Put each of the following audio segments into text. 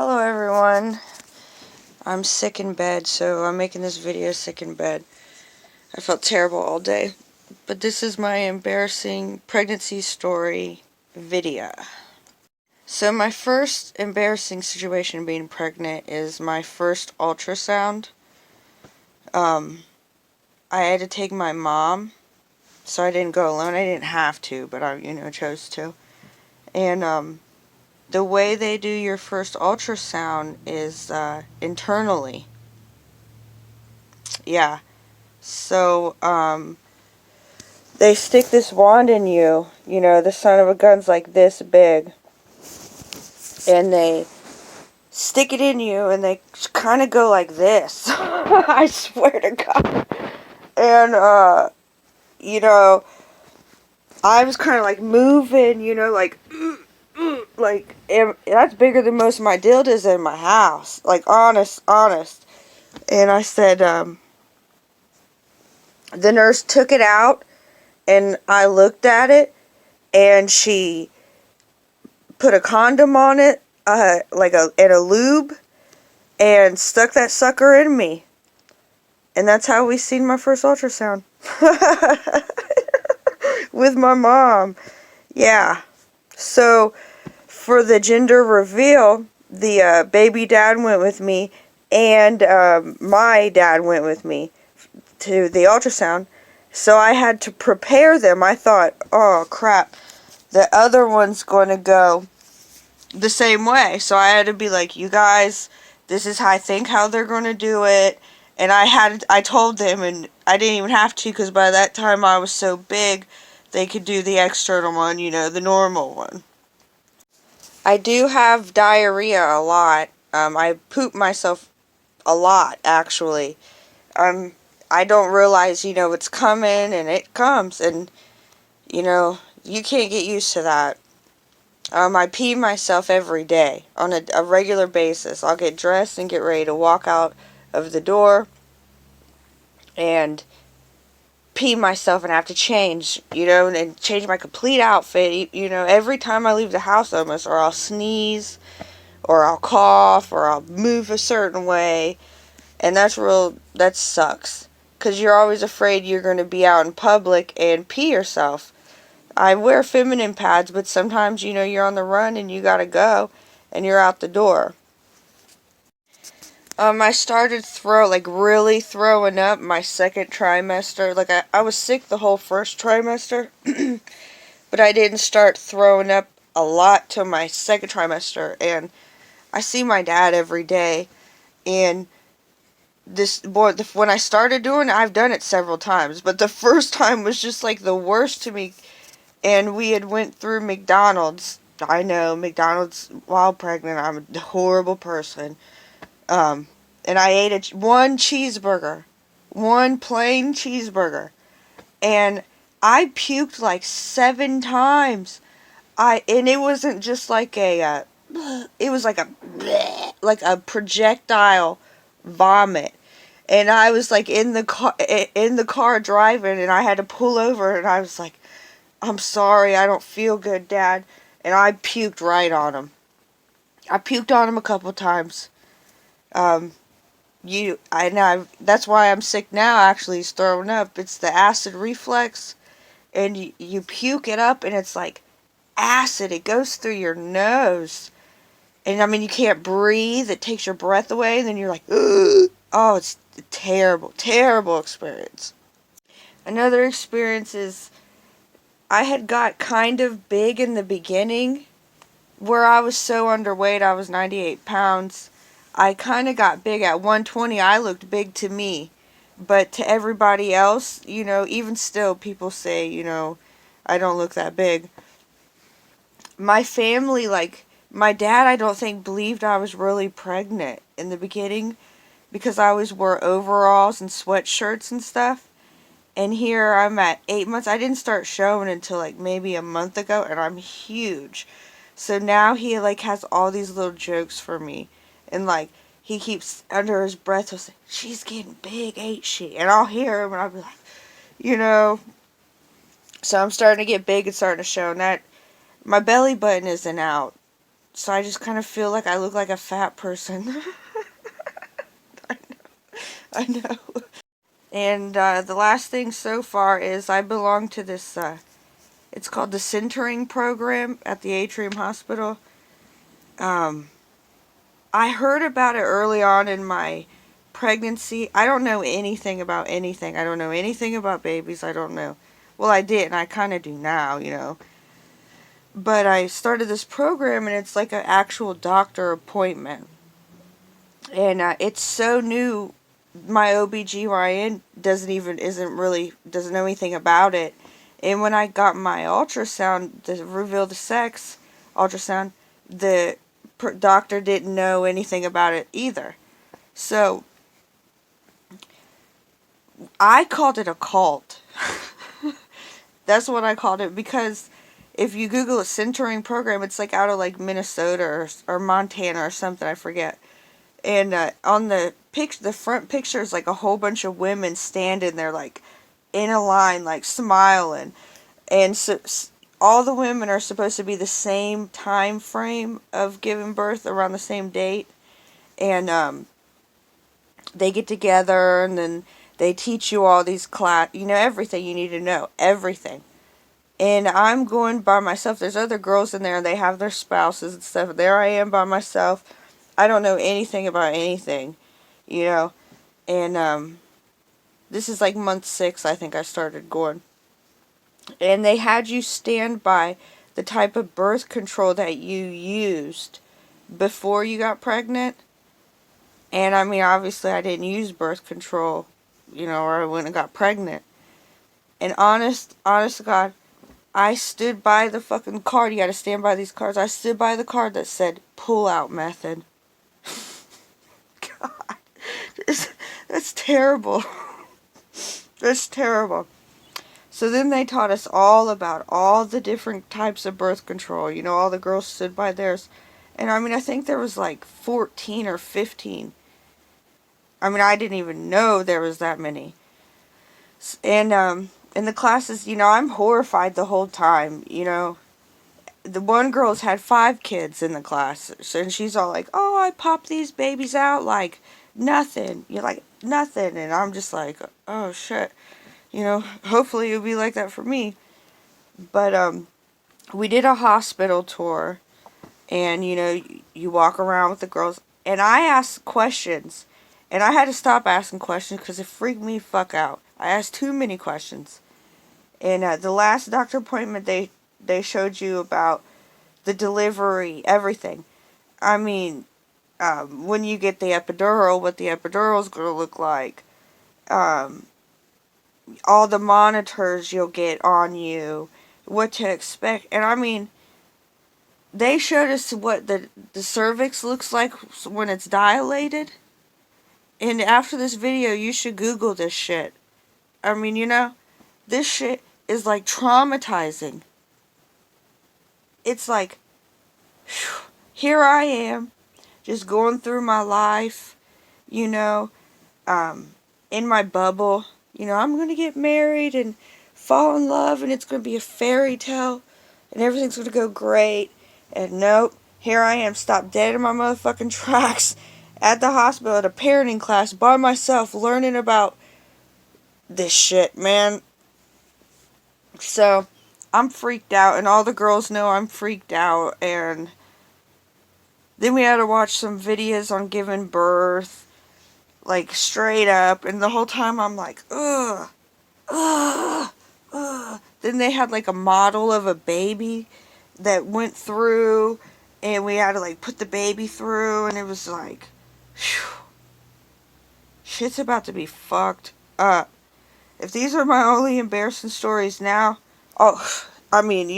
Hello everyone. I'm sick in bed, so I'm making this video sick in bed. I felt terrible all day. But this is my embarrassing pregnancy story video. So my first embarrassing situation being pregnant is my first ultrasound. I had to take my mom, so I didn't go alone. I didn't have to, but I chose to. And the way they do your first ultrasound is internally. Yeah. So, they stick this wand in you, the son of a gun's like this big, and they stick it in you, and they kind of go like this. I swear to God. And, I was kind of like moving, like, that's bigger than most of my dildos in my house. Like, honest. And I said, the nurse took it out, and I looked at it, and she put a condom on it, and a lube, and stuck that sucker in me. And that's how we seen my first ultrasound. With my mom. Yeah. So, for the gender reveal, the baby dad went with me, and my dad went with me to the ultrasound. So I had to prepare them. I thought, oh crap, the other one's going to go the same way. So I had to be like, you guys, this is how I think how they're going to do it. And I told them, and I didn't even have to, because by that time I was so big, they could do the external one, the normal one. I do have diarrhea a lot. I poop myself a lot, actually. I don't realize, it's coming, and it comes, and, you can't get used to that. I pee myself every day on a regular basis. I'll get dressed and get ready to walk out of the door and pee myself and have to change, and change my complete outfit, every time I leave the house almost, or I'll sneeze, or I'll cough, or I'll move a certain way, and that sucks, because you're always afraid you're going to be out in public and pee yourself. I wear feminine pads, but sometimes, you're on the run and you gotta go, and you're out the door. I started really throwing up my second trimester. Like, I was sick the whole first trimester, but I didn't start throwing up a lot till my second trimester, and I see my dad every day, and when I started doing it, I've done it several times, but the first time was just, like, the worst to me. And we had went through McDonald's. I know, McDonald's while pregnant. I'm a horrible person. And I ate one cheeseburger. One plain cheeseburger. And I puked like 7 times. And it wasn't just like it was like a projectile vomit. And I was like in the car driving, and I had to pull over, and I was like, I'm sorry, I don't feel good, Dad. And I puked right on him. I puked on him a couple times. That's why I'm sick now, actually, is throwing up. It's the acid reflux. And you puke it up, and it's like acid. It goes through your nose. And, you can't breathe. It takes your breath away, and then you're like, ugh. Oh, it's a terrible, terrible experience. Another experience is, I had got kind of big in the beginning, where I was so underweight. I was 98 pounds. I kind of got big at 120. I looked big to me. But to everybody else, even still, people say, I don't look that big. My family, my dad, I don't think believed I was really pregnant in the beginning, because I always wore overalls and sweatshirts and stuff. And here I'm at 8 months. I didn't start showing until maybe a month ago, and I'm huge. So now he has all these little jokes for me. And he keeps under his breath, he'll say, she's getting big, ain't she? And I'll hear him, and I'll be like, So I'm starting to get big and starting to show. And that, my belly button isn't out. So I just kind of feel like I look like a fat person. I know. And the last thing so far is I belong to this, it's called the Centering Program at the Atrium Hospital. I heard about it early on in my pregnancy. I don't know anything about anything. I don't know anything about babies. I don't know. Well, I did, and I kind of do now. But I started this program, and it's like an actual doctor appointment. And it's so new. My OBGYN doesn't know anything about it. And when I got my ultrasound, the reveal the sex ultrasound, the doctor didn't know anything about it either. So I called it a cult. That's what I called it, because if you Google a centering program, it's like out of like Minnesota or Montana or something, I forget. And on the front picture is like a whole bunch of women standing there like in a line, like smiling. And so all the women are supposed to be the same time frame of giving birth, around the same date. And they get together, and then they teach you all these everything you need to know, everything. And I'm going by myself. There's other girls in there, and they have their spouses and stuff. There I am by myself. I don't know anything about anything. And this is like month 6, I think I started going. And they had you stand by the type of birth control that you used before you got pregnant. And I mean, obviously I didn't use birth control, or I wouldn't have got pregnant. And honest to God, I stood by the fucking card. You gotta stand by these cards. I stood by the card that said pull out method. God, that's terrible. That's terrible. So then they taught us all about all the different types of birth control. All the girls stood by theirs. And I mean, I think there was like 14 or 15. I mean, I didn't even know there was that many. And in the classes, I'm horrified the whole time. The one girl's had 5 kids in the class. And she's all like, oh, I pop these babies out like nothing. You're like, nothing. And I'm just like, oh, shit. Hopefully it'll be like that for me. But we did a hospital tour, and you walk around with the girls, and I asked questions, and I had to stop asking questions because it freaked me fuck out. I asked too many questions. And the last doctor appointment, they showed you about the delivery, everything. I mean, when you get the epidural, what the epidural is going to look like. All the monitors you'll get on you, what to expect. And I mean, they showed us what the cervix looks like when it's dilated. And after this video, you should Google this shit. I mean, this shit is like traumatizing. It's like, whew, here I am, just going through my life, in my bubble. I'm going to get married and fall in love, and it's going to be a fairy tale, and everything's going to go great. And nope, here I am, stopped dead in my motherfucking tracks at the hospital at a parenting class by myself, learning about this shit, man. So, I'm freaked out, and all the girls know I'm freaked out. And then we had to watch some videos on giving birth, like straight up, and the whole time I'm like, ugh, ugh, ugh. Then they had like a model of a baby that went through, and we had to like put the baby through, and it was like, whew, shit's about to be fucked up. If these are my only embarrassing stories now, I mean,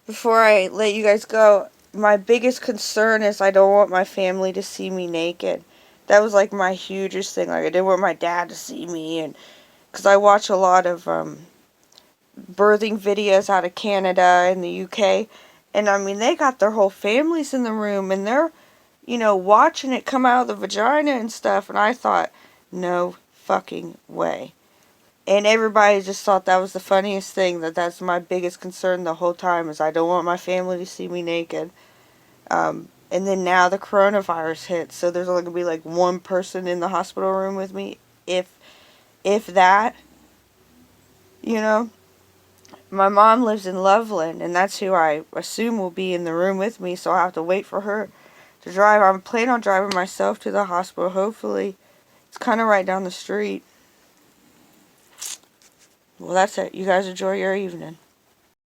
before I let you guys go, my biggest concern is I don't want my family to see me naked. That was like my hugest thing. Like, I didn't want my dad to see me, and because I watch a lot of birthing videos out of Canada and the UK, and I mean, they got their whole families in the room, and they're watching it come out of the vagina and stuff, and I thought, no fucking way. And everybody just thought that was the funniest thing, that's my biggest concern the whole time, is I don't want my family to see me naked. And then now the coronavirus hit, so there's only going to be like one person in the hospital room with me, if that, you know. My mom lives in Loveland, and that's who I assume will be in the room with me, so I'll have to wait for her to drive. I'm planning on driving myself to the hospital, hopefully. It's kind of right down the street. Well, that's it. You guys enjoy your evening.